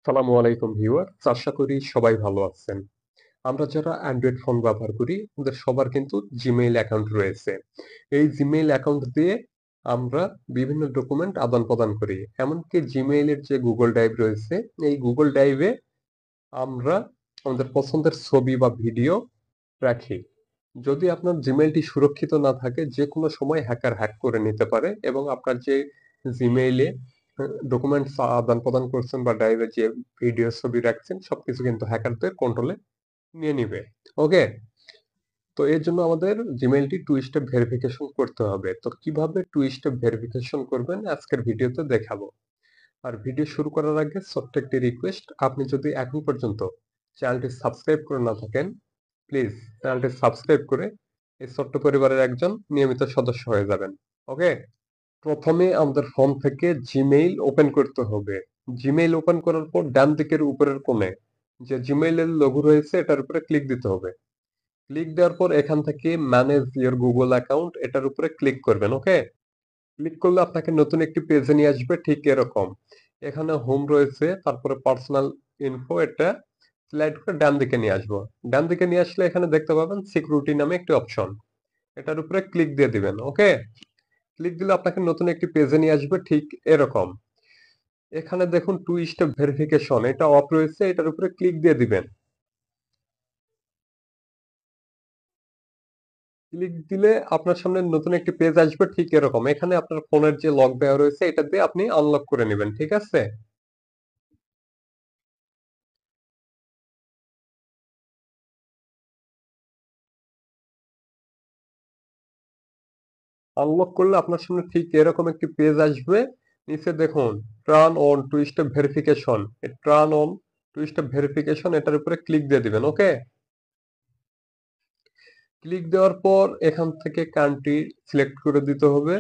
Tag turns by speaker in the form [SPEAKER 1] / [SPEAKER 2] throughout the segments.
[SPEAKER 1] আসসালামু আলাইকুম ভিউয়ার্স, আশা করি সবাই ভালো আছেন। আমরা যারা অ্যান্ড্রয়েড ফোন ব্যবহার করি আমাদের সবার কিন্তু জিমেইল অ্যাকাউন্ট রয়েছে। এই জিমেইল অ্যাকাউন্ট দিয়ে আমরা বিভিন্ন ডকুমেন্ট আদান-প্রদান করি। এমনকি জিমেইলের যে গুগল ড্রাইভ রয়েছে, এই গুগল ড্রাইভে আমরা আমাদের পছন্দের ছবি বা ভিডিও রাখি। যদি আপনার জিমেইলটি সুরক্ষিত না থাকে যেকোনো সময় হ্যাকার হ্যাক করে নিতে পারে এবং আপনার যে জিমেইলে ডকুমেন্টস আদান-প্রদান করছেন বা ড্রাইভে যে ভিডিও ছবি রাখছেন সবকিছু কিন্তু হ্যাকারদের কন্ট্রোলে নিয়ে নিবে। ওকে? তো এর জন্য আমাদের জিমেইলটি টু স্টেপ ভেরিফিকেশন করতে হবে। তো কিভাবে টু স্টেপ ভেরিফিকেশন করবেন আজকের ভিডিওতে দেখাবো। আর ভিডিও শুরু করার আগে ছোট্ট একটি রিকোয়েস্ট, আপনি যদি এখন পর্যন্ত চ্যানেলটি সাবস্ক্রাইব করে না থাকেন, প্লিজ চ্যানেলটি সাবস্ক্রাইব করে এই ছোট্ট পরিবারের একজন নিয়মিত সদস্য হয়ে যাবেন। ওকে? প্রথমে আমাদের ফোন থেকে জিমেইল ওপেন করতে হবে। জিমেইল ওপেন করার পর ডান দিকের উপরের কোণে যে জিমেইলের লোগো রয়েছে এটার উপরে ক্লিক দিতে হবে। ক্লিক দেওয়ার পর এখান থেকে ম্যানেজ ইওর গুগল অ্যাকাউন্ট এটার উপরে ক্লিক করবেন। ওকে? ক্লিক করলে আপনাকে নতুন একটি পেজে নিয়ে আসবে ঠিক এরকম। এখানে হোম রয়েছে, তারপরে পার্সোনাল ইনফো, এটা স্লাইড করে ডান দিকে নিয়ে আসবো। ডান দিকে নিয়ে আসলে এখানে দেখতে পাবেন সিকিউরিটি নামে একটি অপশন, এটার উপরে ক্লিক দিয়ে দিবেন। ওকে? ক্লিক দিলে আপনাকে নতুন একটি পেজে নিয়ে আসবে ঠিক এরকম। এখানে দেখুন টু স্টেপ ভেরিফিকেশন এটা অফ রয়েছে, এটার উপরে ক্লিক দিয়ে দিবেন। ক্লিক দিলে আপনার সামনে নতুন একটি পেজ আসবে ঠিক এরকম। এখানে আপনার ফোনের যে লক দেওয়া রয়েছে এটা দিয়ে আপনি আনলক করে নেবেন। ঠিক আছে? আনলক করলে আপনার সামনে ঠিক এরকম একটি পেজ আসবে। নিচে দেখুন turn on two step verification, turn on two step verification এটার উপরে ক্লিক দিয়ে দিবেন। ওকে? ক্লিক দেওয়ার পর এখান থেকে কান্ট্রি সিলেক্ট করে দিতে হবে।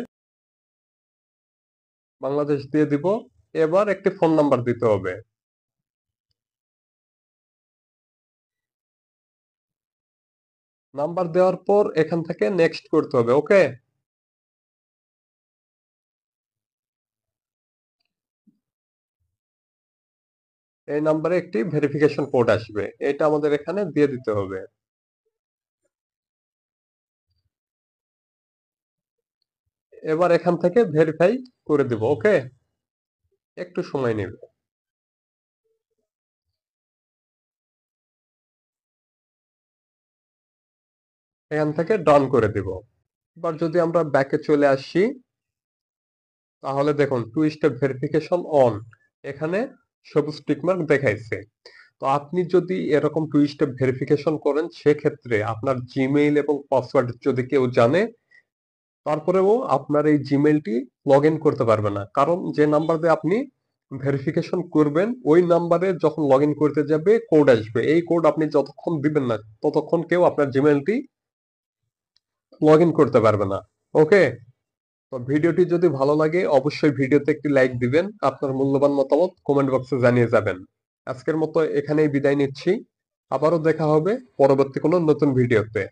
[SPEAKER 1] বাংলাদেশ দিয়ে দিব। এবার একটি ফোন নাম্বার দিতে হবে। নাম্বার দেওয়ার পর এখান থেকে নেক্সট করতে হবে। ওকে? এই নাম্বারে একটি ভেরিফিকেশন কোড আসবে, এটা আমাদের এখানে দিয়ে দিতে হবে। এবার এখান থেকে ভেরিফাই করে দিব। ওকে? একটু সময় নেবে। এখান থেকে ডান করে দিব। এবার যদি আমরা ব্যাকে চলে আসি তাহলে দেখুন টু স্টেপ ভেরিফিকেশন অন, এখানে সবুজ টিকমার্ক দেখাইছে। তো আপনি যদি এরকম টু স্টেপ ভেরিফিকেশন করেন সেক্ষেত্রে আপনার জিমেইল এবং পাসওয়ার্ড যদি কেউ জানে তারপরেও আপনার এই জিমেইলটি লগ ইন করতে পারবে না, কারণ যে নাম্বার দিয়ে আপনি ভেরিফিকেশন করবেন ওই নাম্বারে যখন লগ ইন করতে যাবে কোড আসবে, এই কোড আপনি যতক্ষণ দিবেন না ততক্ষণ কেউ আপনার জিমেইলটি লগ ইন করতে পারবে না। ওকে? তো ভিডিওটি যদি ভালো লাগে অবশ্যই ভিডিওতে একটি লাইক দিবেন, আপনার মূল্যবান মতামত কমেন্ট বক্সে জানিয়ে যাবেন। আজকের মতো এখানেই বিদায় নিচ্ছি। আবারও দেখা হবে পরবর্তী কোনো নতুন ভিডিওতে।